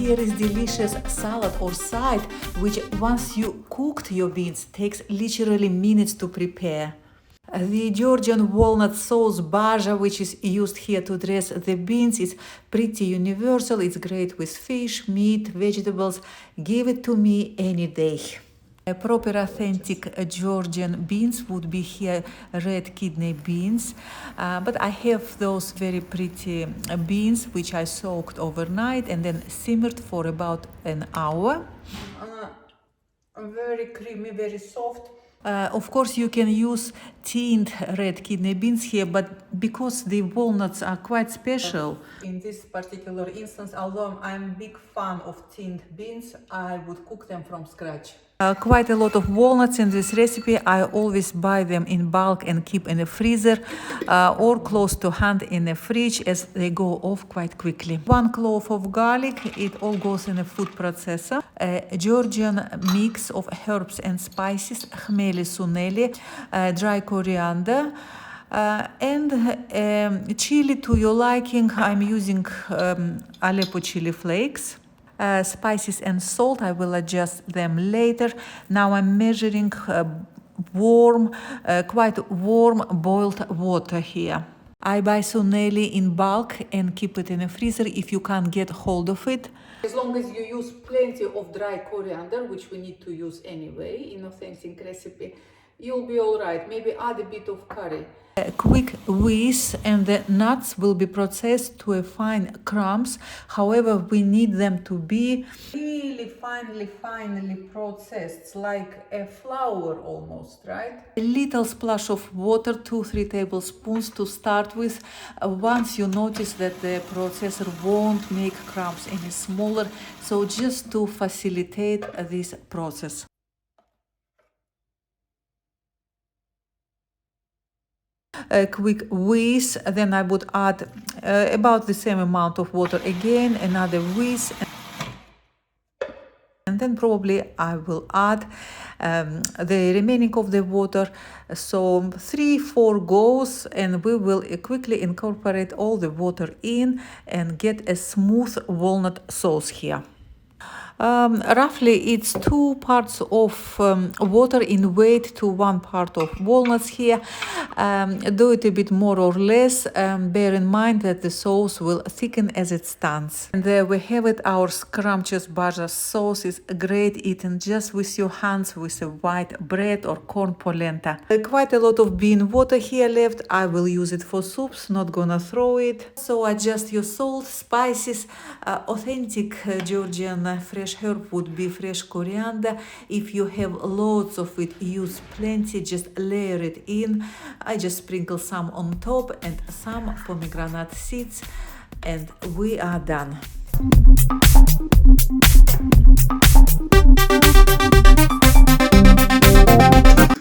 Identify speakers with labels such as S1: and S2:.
S1: here is delicious salad or side, which once you cooked your beans takes literally minutes to prepare. The Georgian walnut sauce Bazha, which is used here to dress the beans, is pretty universal. It's great with fish, meat, vegetables. Give it to me any day. Proper authentic Georgian beans would be here red kidney beans, but I have those very pretty beans which I soaked overnight and then simmered for about an hour. Very creamy, very soft. Of course, you can use tinned red kidney beans here, but because the walnuts are quite special. In this particular instance, although I'm a big fan of tinned beans, I would cook them from scratch. Quite a lot of walnuts in this recipe. I always buy them in bulk and keep in the freezer or close to hand in the fridge as they go off quite quickly. 1 clove of garlic, it all goes in a food processor. A Georgian mix of herbs and spices, khmeli, suneli, dry coriander, and chili to your liking. I'm using Aleppo chili flakes. Spices and salt, I will adjust them later. Now I'm measuring quite warm boiled water here. I buy suneli in bulk and keep it in the freezer if you can't get hold of it. As long as you use plenty of dry coriander, which we need to use anyway in authentic recipe, you'll be all right. Maybe add a bit of curry. A quick whiz and the nuts will be processed to a fine crumbs. However, we need them to be really finely processed, like a flour almost, right? A little splash of water, 2-3 tablespoons to start with. Once you notice that the processor won't make crumbs any smaller, so just to facilitate this process. A quick whiz, then I would add about the same amount of water again, another whiz, and then probably I will add the remaining of the water. So 3-4 goes, and we will quickly incorporate all the water in and get a smooth walnut sauce here. Roughly it's 2 parts of water in weight to 1 part of walnuts here. Do it a bit more or less. Bear in mind that the sauce will thicken as it stands. And there we have it. Our scrumptious Bazha sauce is great eaten just with your hands with a white bread or corn polenta. Quite a lot of bean water here left. I will use it for soups, not gonna throw it. So adjust your salt, spices. Authentic Georgian fresh herb would be fresh coriander. If you have lots of it, use plenty, just layer it in. I just sprinkle some on top and some pomegranate seeds, and we are done.